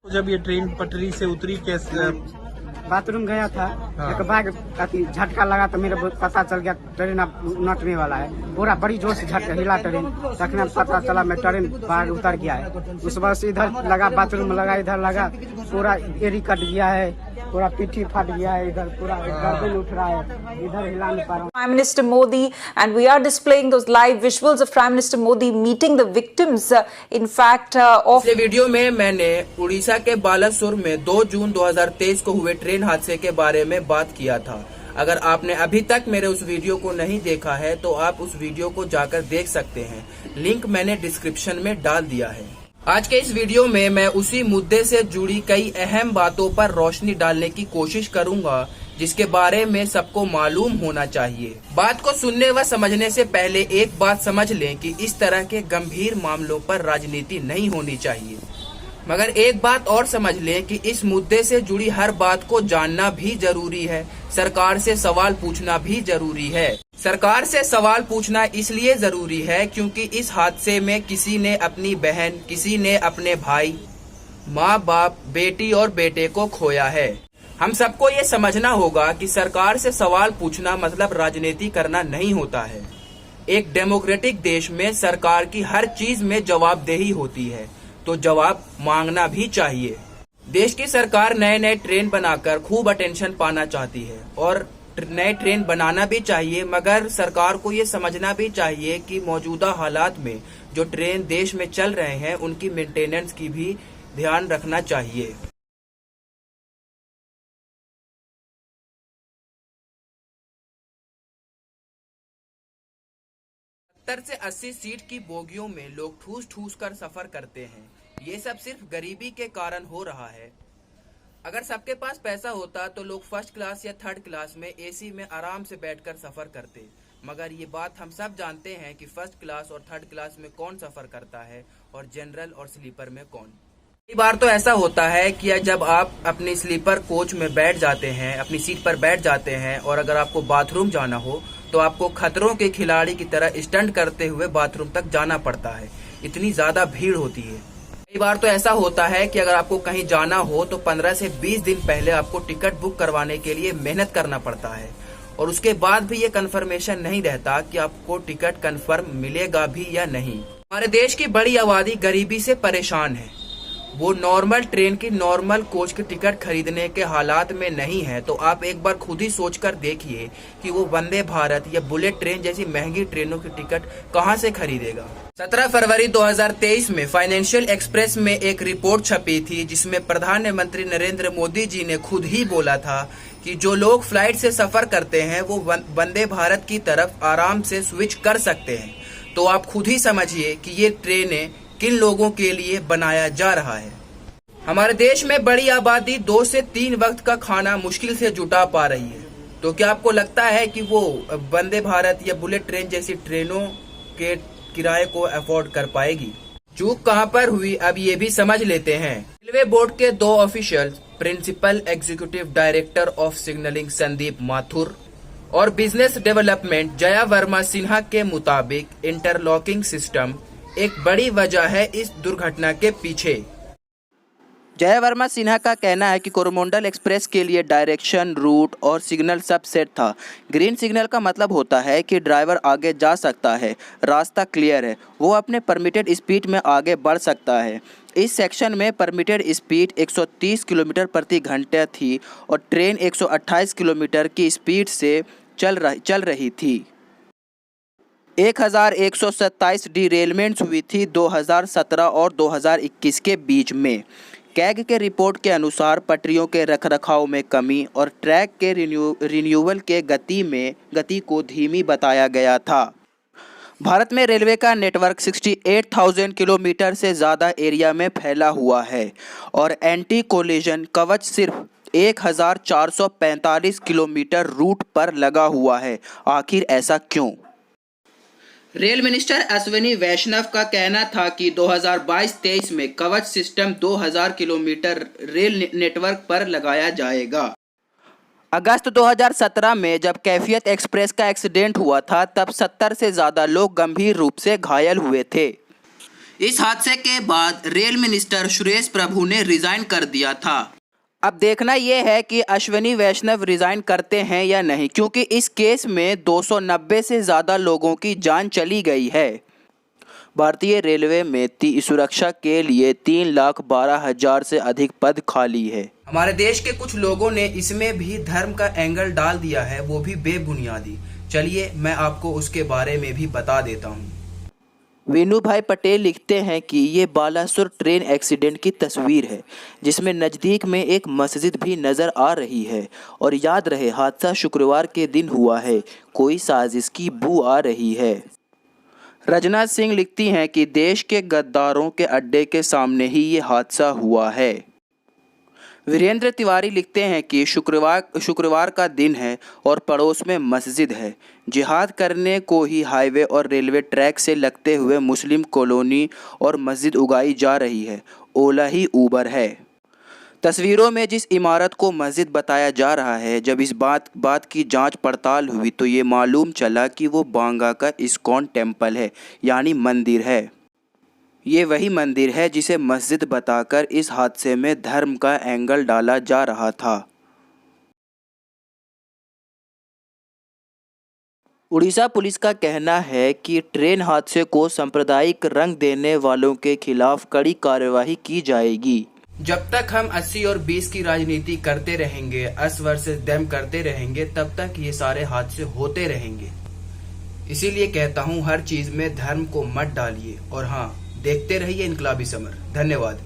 जब ये ट्रेन पटरी से उतरी कैसे? बाथरूम गया था। हाँ। एक बार झटका लगा तो मेरे पता चल गया ट्रेन अब नटने वाला है। पूरा बड़ी जोर से झटका हिला ट्रेन, तखने पता चला मैं ट्रेन बाहर उतर गया है। उस वक्त से इधर लगा, बाथरूम में लगा, इधर लगा, पूरा एड़ी कट गया है, पूरा पीठी फट गया है, इधर पूरा गर्दन उठ रहा है, इधर हिला नहीं पा रहा हूं। Prime Minister Modi, and we are displaying those live visuals of Prime Minister Modi meeting the victims, in fact, of इस वीडियो में मैंने उड़ीसा के बालासोर में 2 जून 2023 को हुए ट्रेन हादसे के बारे में बात किया था। अगर आपने अभी तक मेरे उस वीडियो को नहीं देखा है तो आप उस वीडियो को जाकर देख सकते हैं। लिंक मैंने डिस्क्रिप्शन में डाल दिया है। आज के इस वीडियो में मैं उसी मुद्दे से जुड़ी कई अहम बातों पर रोशनी डालने की कोशिश करूंगा जिसके बारे में सबको मालूम होना चाहिए। बात को सुनने व समझने से पहले एक बात समझ लें कि इस तरह के गंभीर मामलों पर राजनीति नहीं होनी चाहिए। मगर एक बात और समझ लें कि इस मुद्दे से जुड़ी हर बात को जानना भी जरूरी है। सरकार से सवाल पूछना भी जरूरी है। सरकार से सवाल पूछना इसलिए जरूरी है क्योंकि इस हादसे में किसी ने अपनी बहन, किसी ने अपने भाई, माँ बाप, बेटी और बेटे को खोया है। हम सबको ये समझना होगा कि सरकार से सवाल पूछना मतलब राजनीति करना नहीं होता है। एक डेमोक्रेटिक देश में सरकार की हर चीज में जवाबदेही होती है, तो जवाब मांगना भी चाहिए। देश की सरकार नए नए ट्रेन बनाकर खूब अटेंशन पाना चाहती है और नए ट्रेन बनाना भी चाहिए, मगर सरकार को ये समझना भी चाहिए कि मौजूदा हालात में जो ट्रेन देश में चल रहे हैं उनकी मेंटेनेंस की भी ध्यान रखना चाहिए। 70 से 80 सीट की बोगियों में लोग ठूस ठूस कर सफर करते हैं। ये सब सिर्फ गरीबी के कारण हो रहा है। अगर सबके पास पैसा होता तो लोग फर्स्ट क्लास या थर्ड क्लास में एसी में आराम से बैठकर सफर करते, मगर ये बात हम सब जानते हैं कि फर्स्ट क्लास और थर्ड क्लास में कौन सफर करता है और जनरल और स्लीपर में कौन। कई बार तो ऐसा होता है कि जब आप अपनी स्लीपर कोच में बैठ जाते हैं, अपनी सीट पर बैठ जाते हैं और अगर आपको बाथरूम जाना हो तो आपको खतरों के खिलाड़ी की तरह स्टंट करते हुए बाथरूम तक जाना पड़ता है। इतनी ज्यादा भीड़ होती है। कई बार तो ऐसा होता है कि अगर आपको कहीं जाना हो तो 15 से 20 दिन पहले आपको टिकट बुक करवाने के लिए मेहनत करना पड़ता है और उसके बाद भी ये कंफर्मेशन नहीं रहता कि आपको टिकट कंफर्म मिलेगा भी या नहीं। हमारे देश की बड़ी आबादी गरीबी से परेशान है। वो नॉर्मल ट्रेन की नॉर्मल कोच की टिकट खरीदने के हालात में नहीं है, तो आप एक बार खुद ही सोचकर देखिए कि वो वंदे भारत या बुलेट ट्रेन जैसी महंगी ट्रेनों की टिकट कहां से खरीदेगा। 17 फरवरी 2023 में फाइनेंशियल एक्सप्रेस में एक रिपोर्ट छपी थी जिसमें प्रधानमंत्री नरेंद्र मोदी जी ने खुद ही बोला था कि जो लोग फ्लाइट से सफर करते हैं वो वंदे भारत की तरफ आराम से स्विच कर सकते हैं। तो आप खुद ही समझिए कि ये ट्रेनें किन लोगों के लिए बनाया जा रहा है। हमारे देश में बड़ी आबादी 2 से 3 वक्त का खाना मुश्किल से जुटा पा रही है, तो क्या आपको लगता है कि वो वंदे भारत या बुलेट ट्रेन जैसी ट्रेनों के किराए को अफोर्ड कर पाएगी? चूक कहां पर हुई अब ये भी समझ लेते हैं। रेलवे बोर्ड के 2 official, principal executive director of signalling Sandeep Mathur और बिजनेस डेवलपमेंट जया वर्मा सिन्हा के मुताबिक इंटरलॉकिंग सिस्टम एक बड़ी वजह है इस दुर्घटना के पीछे। जया वर्मा सिन्हा का कहना है कि कोरोमंडल एक्सप्रेस के लिए डायरेक्शन, रूट और सिग्नल सब सेट था। ग्रीन सिग्नल का मतलब होता है कि ड्राइवर आगे जा सकता है, रास्ता क्लियर है, वो अपने परमिटेड स्पीड में आगे बढ़ सकता है। इस सेक्शन में परमिटेड स्पीड 130 किलोमीटर प्रति घंटे थी और ट्रेन 128 किलोमीटर की स्पीड से चल रही थी। 1127 डिरेलमेंट्स हुई थी 2017 और 2021 के बीच में। कैग के रिपोर्ट के अनुसार पटरियों के रखरखाव में कमी और ट्रैक के रिन्यूअल के गति को धीमी बताया गया था। भारत में रेलवे का नेटवर्क 68,000 किलोमीटर से ज़्यादा एरिया में फैला हुआ है और एंटी कोलिजन कवच सिर्फ 1,445 किलोमीटर रूट पर लगा हुआ है। आखिर ऐसा क्यों? रेल मिनिस्टर अश्विनी वैष्णव का कहना था कि 2022-23 में कवच सिस्टम 2000 किलोमीटर रेल नेटवर्क पर लगाया जाएगा। अगस्त 2017 में जब कैफियत एक्सप्रेस का एक्सीडेंट हुआ था तब 70 से ज़्यादा लोग गंभीर रूप से घायल हुए थे। इस हादसे के बाद रेल मिनिस्टर सुरेश प्रभु ने रिजाइन कर दिया था। अब देखना यह है कि अश्विनी वैष्णव रिजाइन करते हैं या नहीं, क्योंकि इस केस में 290 से ज़्यादा लोगों की जान चली गई है। भारतीय रेलवे में सुरक्षा के लिए 3,12,000 से अधिक पद खाली है। हमारे देश के कुछ लोगों ने इसमें भी धर्म का एंगल डाल दिया है, वो भी बेबुनियादी। चलिए मैं आपको उसके बारे में भी बता देता हूँ। वीनू भाई पटेल लिखते हैं कि ये बालासुर ट्रेन एक्सीडेंट की तस्वीर है, जिसमें नज़दीक में एक मस्जिद भी नज़र आ रही है। और याद रहे, हादसा शुक्रवार के दिन हुआ है, कोई साजिश की बू आ रही है। रजना सिंह लिखती हैं कि देश के गद्दारों के अड्डे के सामने ही ये हादसा हुआ है। वीरेंद्र तिवारी लिखते हैं कि शुक्रवार का दिन है और पड़ोस में मस्जिद है। जिहाद करने को ही हाईवे और रेलवे ट्रैक से लगते हुए मुस्लिम कॉलोनी और मस्जिद उगाई जा रही है। ओला ही ऊबर है। तस्वीरों में जिस इमारत को मस्जिद बताया जा रहा है, जब इस बात की जांच पड़ताल हुई तो ये मालूम चला कि वो बांगा का इस्कॉन टेम्पल है, यानी मंदिर है। ये वही मंदिर है जिसे मस्जिद बताकर इस हादसे में धर्म का एंगल डाला जा रहा था। उड़ीसा पुलिस का कहना है कि ट्रेन हादसे को सांप्रदायिक रंग देने वालों के खिलाफ कड़ी कार्रवाई की जाएगी। जब तक हम 80 और 20 की राजनीति करते रहेंगे, अस वर्सेस देम करते रहेंगे, तब तक ये सारे हादसे होते रहेंगे। इसीलिए कहता हूँ, हर चीज में धर्म को मत डालिए। और हाँ, देखते रहिए इनकलाबी समर। धन्यवाद।